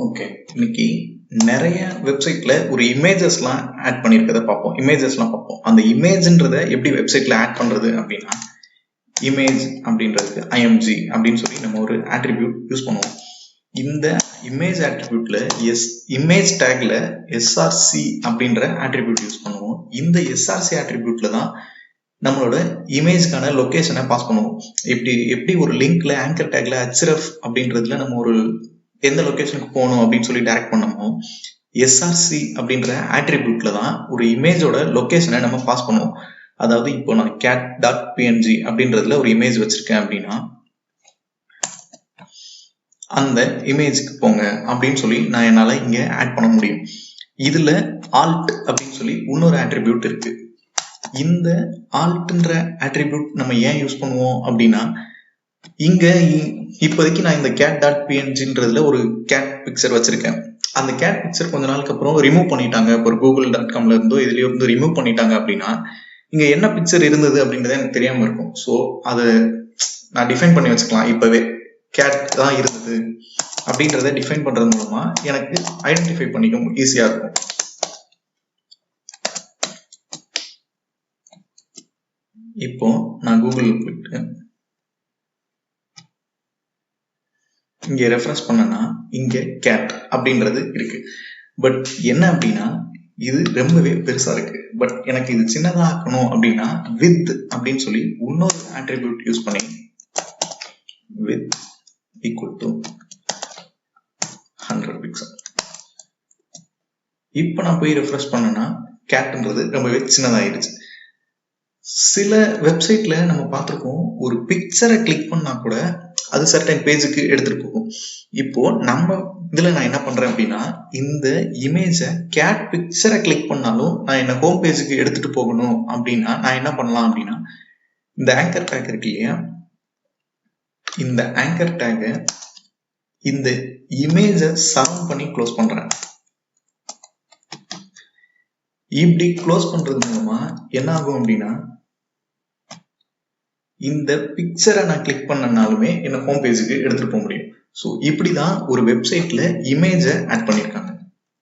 Okay, இன்னைக்கு நிறைய வெப்சைட்ல ஒரு இமேஜஸ்லாம் ஆட் பண்ணியிருக்கதை பார்ப்போம். இமேஜஸ்லாம் பார்ப்போம். அந்த இமேஜ்ன்றத எப்படி வெப்சைட்ல ஆட் பண்றது அப்படின்னா, இமேஜ் அப்படின்றதுக்கு ஐஎம்ஜி அப்படின்னு சொல்லி நம்ம ஒரு ஆட்ரிபியூட் யூஸ் பண்ணுவோம். இந்த இமேஜ் ஆட்ரிபியூட்ல இமேஜ் டேக்ல எஸ்ஆர்சி அப்படின்ற ஆட்ரிபியூட் யூஸ் பண்ணுவோம். இந்த எஸ்ஆர்சி ஆட்ரிபியூட்ல தான் நம்மளோட இமேஜ்க்கான லொகேஷனை பாஸ் பண்ணுவோம். எப்படி ஒரு லிங்க்ல ஆங்கர் டேக்ல HREF அப்படின்றதுல நம்ம ஒரு எந்த லொகேஷனுக்கு போகணும் அப்படின்னு சொல்லி டைரக்ட் பண்ணோமோ, எஸ்ஆர்சி அப்படின்ற ஆட்ரிபியூட்ல தான் ஒரு இமேஜோட லொகேஷனை நம்ம பாஸ் பண்ணுவோம். அதாவது இப்போ நான் cat.png அப்படின்றதுல ஒரு இமேஜ் வச்சிருக்கேன் அப்படின்னா, அந்த இமேஜுக்கு போங்க அப்படின்னு சொல்லி நான் என்னால இங்க ஆட் பண்ண முடியும். இதுல alt அப்படின்னு சொல்லி இன்னொரு ஆட்ரிபியூட் இருக்கு. இந்த altன்ற ஆட்ரிபியூட் நம்ம ஏன் யூஸ் பண்ணுவோம் அப்படின்னா, இங்க இப்போதைக்கு நான் இந்த cat.pngன்றதுல ஒரு கேட் பிக்சர் வச்சிருக்கேன். அந்த கேட் பிக்சர் கொஞ்ச நாளுக்கு அப்புறம் ரிமூவ் பண்ணிட்டாங்க. இப்போ google.comல இருந்தோ இதுலயோ இருந்து ரிமூவ் பண்ணிட்டாங்க அப்படின்னா, இங்க என்ன பிக்சர் இருந்தது அப்படின்றது எனக்கு தெரியாம இருக்கும். ஸோ அதை நான் டிஃபைன் பண்ணி வச்சுக்கலாம். இப்பவே கேட் தான் இருந்தது அப்படின்றத டிஃபைன் பண்றது மூலமா எனக்கு ஐடென்டிஃபை பண்ணிக்க ஈஸியா இருக்கும். இப்போ நான் கூகுள் போயிட்டு இங்க ரெஃபரன்ஸ் பண்ணனா இங்க கேட் அப்படின்றது இருக்கு. பட் என்ன அப்படின்னா, இது ரொம்பவே பெருசா இருக்கு. பட் எனக்கு இது சின்னதா ஆக்கணும் அப்படின்னா வித் அப்படின்னு சொல்லி இன்னொரு ஆட்ரிபியூட் யூஸ் பண்ணி வித் ஈக்குவல் டு 100 பிக்சல். இப்போ நான் போய் ரெஃப்ரெஷ் பண்ணனா கேட்ன்றது ரொம்பவே சின்னதாயிடுச்சு. சில வெப்சைட்ல நம்ம பார்த்திருக்கோம், ஒரு பிக்சரை கிளிக் பண்ணா கூட அது சர்டன் பேஜுக்கு எடுத்துட்டு போகும். இப்போ நம்ம இதுல நான் என்ன பண்றேன் அப்படின்னா, இந்த இமேஜை கேட் பிக்சரை கிளிக் பண்ணாலும் நான் என்ன ஹோம் பேஜுக்கு எடுத்துட்டு போகணும் அப்படின்னா நான் என்ன பண்ணலாம் அப்படின்னா, இந்த ஆங்கர் டேக் இருக்கு இல்லையா, இந்த ஆங்கர் டேக்கை இந்த இமேஜை சரவுண்ட் பண்ணி க்ளோஸ் பண்றேன். இப்படி க்ளோஸ் பண்றது மூலமா என்ன ஆகும் அப்படின்னா, இந்த பிக்சரை நான் கிளிக் பண்ணனாலுமே என்ன ஹோம் பேஜுக்கு எடுத்துட்டு போக முடியும். ஸோ இப்படிதான் ஒரு வெப்சைட்ல இமேஜை ஆட் பண்ணியிருக்காங்க.